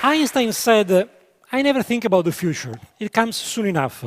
Einstein said, I never think about the future. It comes soon enough.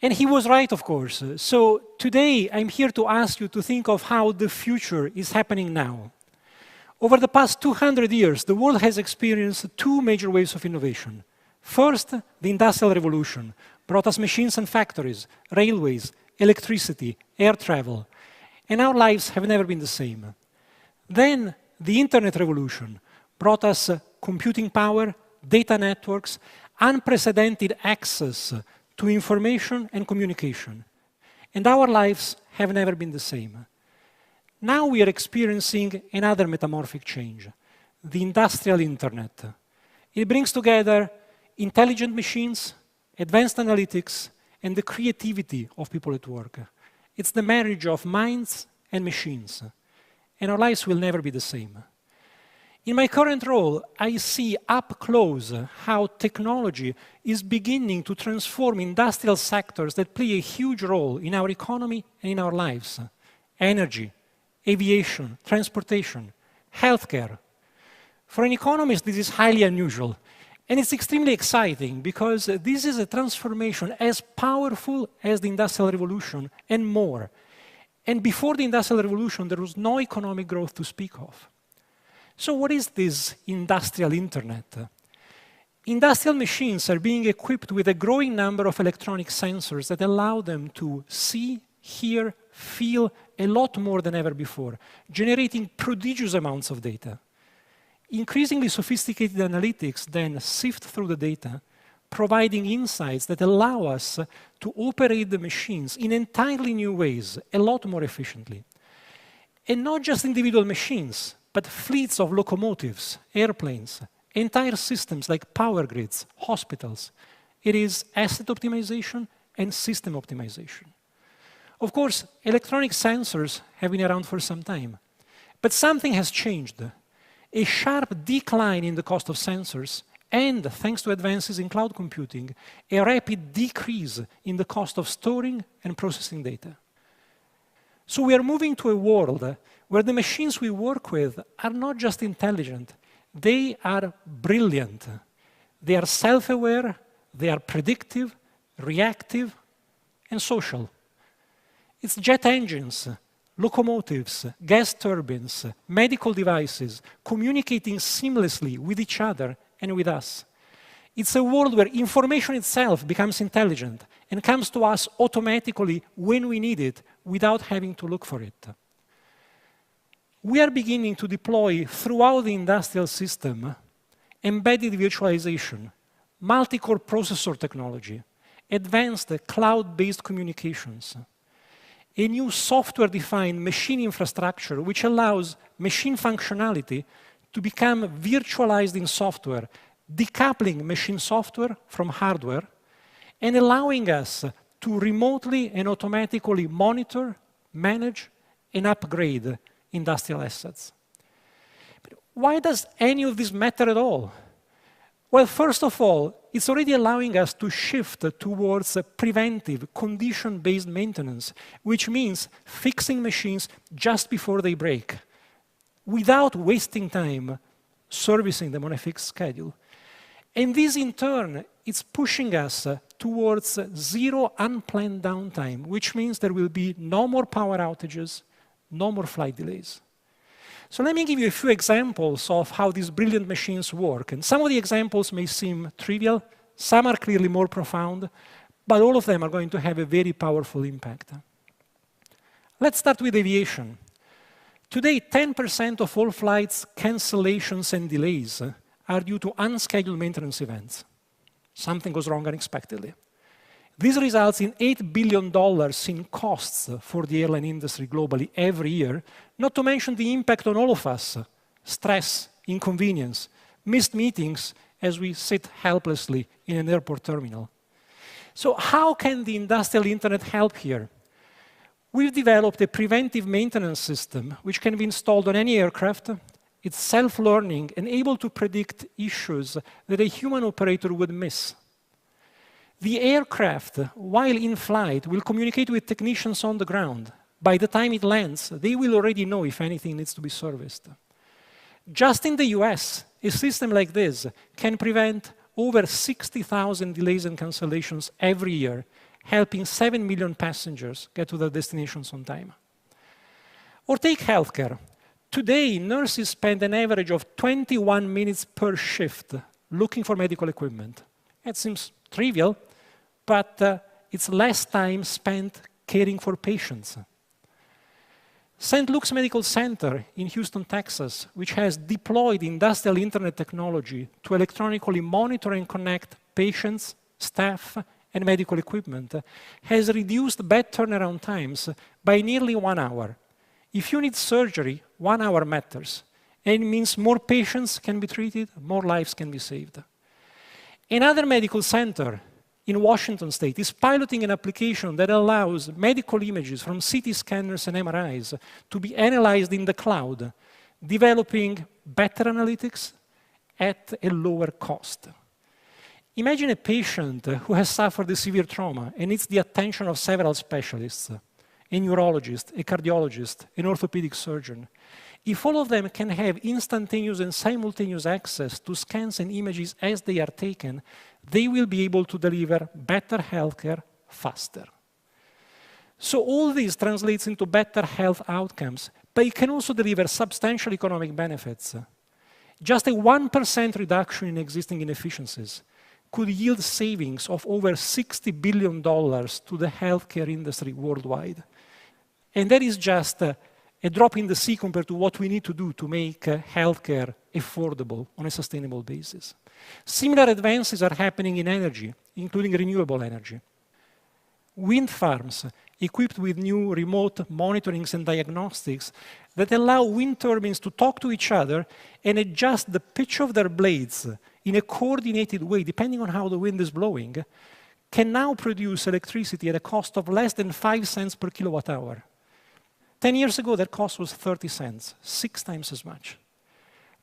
And he was right, of course. So today, I'm here to ask you to think of how the future is happening now. Over the past 200 years, the world has experienced two major waves of innovation. First, the Industrial Revolution brought us machines and factories, railways, electricity, air travel. And our lives have never been the same. Then, the Internet Revolution brought us computing power, data networks, unprecedented access to information and communication. And our lives have never been the same. Now we are experiencing another metamorphic change, the industrial internet. It brings together intelligent machines, advanced analytics, and the creativity of people at work. It's the marriage of minds and machines. And our lives will never be the same. In my current role, I see up close how technology is beginning to transform industrial sectors that play a huge role in our economy and in our lives. Energy, aviation, transportation, healthcare. For an economist, this is highly unusual. And it's extremely exciting because this is a transformation as powerful as the Industrial Revolution and more. And before the Industrial Revolution, there was no economic growth to speak of. So what is this industrial internet? Industrial machines are being equipped with a growing number of electronic sensors that allow them to see, hear, feel a lot more than ever before, generating prodigious amounts of data. Increasingly sophisticated analytics then sift through the data, providing insights that allow us to operate the machines in entirely new ways, a lot more efficiently. And not just individual machines, but fleets of locomotives, airplanes, entire systems like power grids, hospitals. It is asset optimization and system optimization. Of course, electronic sensors have been around for some time, but something has changed. A sharp decline in the cost of sensors and, thanks to advances in cloud computing, a rapid decrease in the cost of storing and processing data. So we are moving to a world where the machines we work with are not just intelligent, they are brilliant. They are self-aware, they are predictive, reactive, and social. It's jet engines, locomotives, gas turbines, medical devices communicating seamlessly with each other and with us. It's a world where information itself becomes intelligent and comes to us automatically when we need it without having to look for it. We are beginning to deploy throughout the industrial system embedded virtualization, multi-core processor technology, advanced cloud-based communications, a new software-defined machine infrastructure which allows machine functionality to become virtualized in software, decoupling machine software from hardware, and allowing us to remotely and automatically monitor, manage, and upgrade industrial assets. But why does any of this matter at all? Well, first of all, it's already allowing us to shift towards preventive, condition-based maintenance, which means fixing machines just before they break, without wasting time servicing them on a fixed schedule. And this, in turn, is pushing us towards zero unplanned downtime, which means there will be no more power outages, no more flight delays. So let me give you a few examples of how these brilliant machines work. And some of the examples may seem trivial, some are clearly more profound, but all of them are going to have a very powerful impact. Let's start with aviation. Today, 10% of all flights cancellations and delays are due to unscheduled maintenance events. Something goes wrong unexpectedly. This results in $8 billion in costs for the airline industry globally every year, not to mention the impact on all of us, stress, inconvenience, missed meetings as we sit helplessly in an airport terminal. So how can the industrial internet help here? We've developed a preventive maintenance system which can be installed on any aircraft. It's self-learning and able to predict issues that a human operator would miss. The aircraft, while in flight, will communicate with technicians on the ground. By the time it lands, they will already know if anything needs to be serviced. Just in the US, a system like this can prevent over 60,000 delays and cancellations every year, helping 7 million passengers get to their destinations on time. Or take healthcare. Today, nurses spend an average of 21 minutes per shift looking for medical equipment. It seems trivial, but it's less time spent caring for patients. St. Luke's Medical Center in Houston, Texas, which has deployed industrial internet technology to electronically monitor and connect patients, staff, and medical equipment, has reduced bed turnaround times by nearly 1 hour. If you need surgery, 1 hour matters. And it means more patients can be treated, more lives can be saved. Another medical center in Washington State is piloting an application that allows medical images from CT scanners and MRIs to be analyzed in the cloud, developing better analytics at a lower cost. Imagine a patient who has suffered a severe trauma and needs the attention of several specialists, a neurologist, a cardiologist, an orthopedic surgeon. If all of them can have instantaneous and simultaneous access to scans and images as they are taken, they will be able to deliver better healthcare faster. So all this translates into better health outcomes, but it can also deliver substantial economic benefits. Just a 1% reduction in existing inefficiencies could yield savings of over $60 billion to the healthcare industry worldwide. And that is just a drop in the sea compared to what we need to do to make healthcare affordable on a sustainable basis. Similar advances are happening in energy, including renewable energy. Wind farms equipped with new remote monitorings and diagnostics that allow wind turbines to talk to each other and adjust the pitch of their blades in a coordinated way, depending on how the wind is blowing, can now produce electricity at a cost of less than 5 cents per kilowatt hour. 10 years ago, that cost was 30 cents, 6 times as much.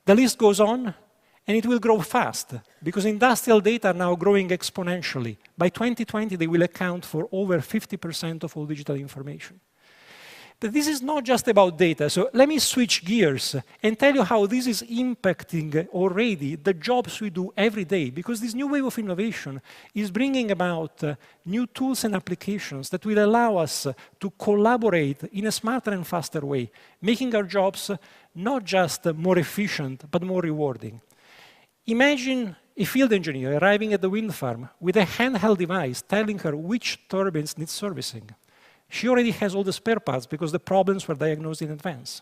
The list goes on, and it will grow fast, because industrial data are now growing exponentially. By 2020, they will account for over 50% of all digital information. But this is not just about data, so let me switch gears and tell you how this is impacting already the jobs we do every day, because this new wave of innovation is bringing about new tools and applications that will allow us to collaborate in a smarter and faster way, making our jobs not just more efficient, but more rewarding. Imagine a field engineer arriving at the wind farm with a handheld device telling her which turbines need servicing. She already has all the spare parts because the problems were diagnosed in advance.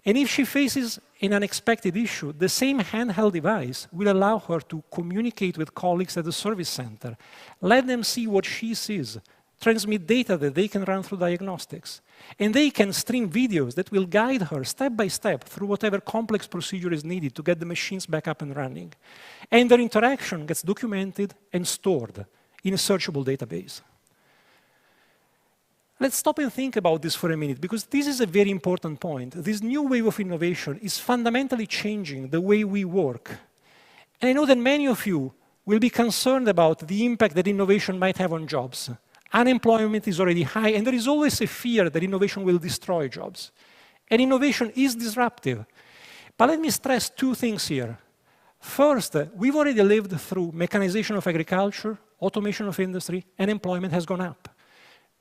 And if she faces an unexpected issue, the same handheld device will allow her to communicate with colleagues at the service center, let them see what she sees, transmit data that they can run through diagnostics. And they can stream videos that will guide her step by step through whatever complex procedure is needed to get the machines back up and running. And their interaction gets documented and stored in a searchable database. Let's stop and think about this for a minute, because this is a very important point. This new wave of innovation is fundamentally changing the way we work. And I know that many of you will be concerned about the impact that innovation might have on jobs. Unemployment is already high, and there is always a fear that innovation will destroy jobs. And innovation is disruptive. But let me stress 2 things here. First, we've already lived through mechanization of agriculture, automation of industry, and employment has gone up.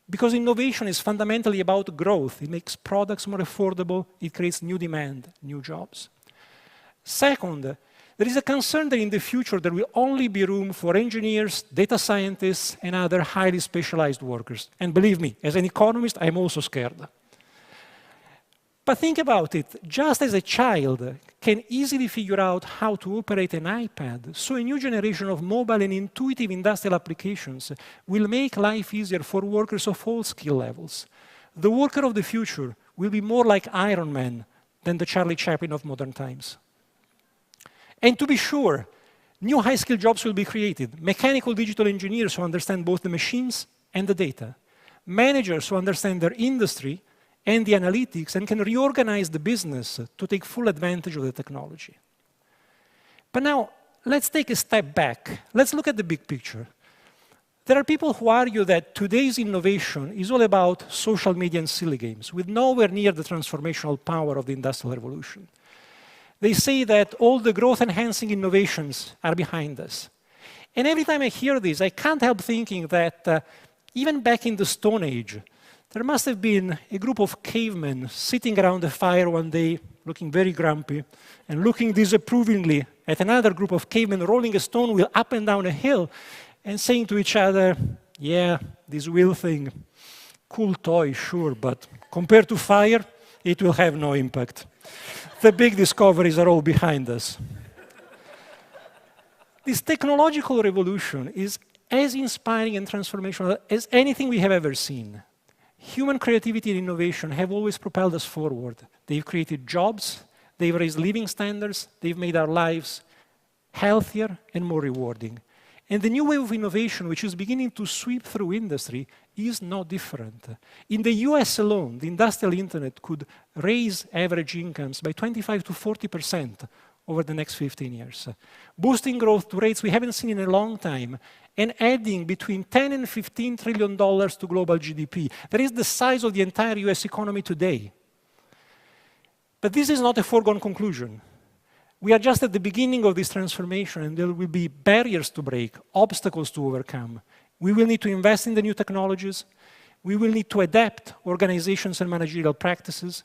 Because innovation is fundamentally about growth. It makes products more affordable. It creates new demand, new jobs. Second, there is a concern that in the future there will only be room for engineers, data scientists, and other highly specialized workers. And believe me, as an economist, I'm also scared. But think about it. Just as a child can easily figure out how to operate an iPad, so a new generation of mobile and intuitive industrial applications will make life easier for workers of all skill levels. The worker of the future will be more like Iron Man than the Charlie Chaplin of modern times. And to be sure, new high-skilled jobs will be created. Mechanical digital engineers who understand both the machines and the data. Managers who understand their industry and the analytics and can reorganize the business to take full advantage of the technology. But now, let's take a step back. Let's look at the big picture. There are people who argue that today's innovation is all about social media and silly games, with nowhere near the transformational power of the Industrial Revolution. They say that all the growth-enhancing innovations are behind us. And every time I hear this, I can't help thinking that even back in the Stone Age, there must have been a group of cavemen sitting around a fire one day, looking very grumpy, and looking disapprovingly at another group of cavemen rolling a stone wheel up and down a hill, and saying to each other, yeah, this wheel thing, cool toy, sure, but compared to fire, it will have no impact. The big discoveries are all behind us. This technological revolution is as inspiring and transformational as anything we have ever seen. Human creativity and innovation have always propelled us forward. They've created jobs, they've raised living standards, they've made our lives healthier and more rewarding. And the new wave of innovation, which is beginning to sweep through industry, is no different. In the US alone, the industrial internet could raise average incomes by 25 to 40% over the next 15 years, boosting growth to rates we haven't seen in a long time, and adding between $10 and $15 trillion to global GDP. That is the size of the entire US economy today. But this is not a foregone conclusion. We are just at the beginning of this transformation, and there will be barriers to break, obstacles to overcome. We will need to invest in the new technologies. We will need to adapt organizations and managerial practices.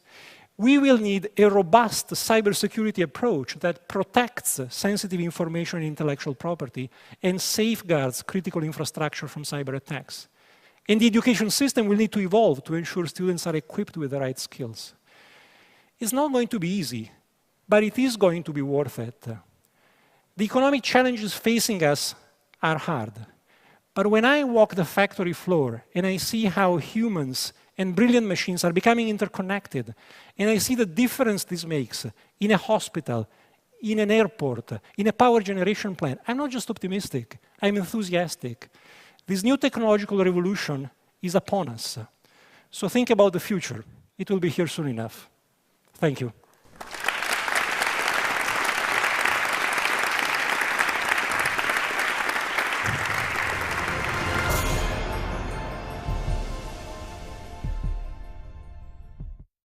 We will need a robust cybersecurity approach that protects sensitive information and intellectual property and safeguards critical infrastructure from cyber attacks. And the education system will need to evolve to ensure students are equipped with the right skills. It's not going to be easy, but it is going to be worth it. The economic challenges facing us are hard. But when I walk the factory floor and I see how humans and brilliant machines are becoming interconnected, and I see the difference this makes in a hospital, in an airport, in a power generation plant, I'm not just optimistic, I'm enthusiastic. This new technological revolution is upon us. So think about the future. It will be here soon enough. Thank you.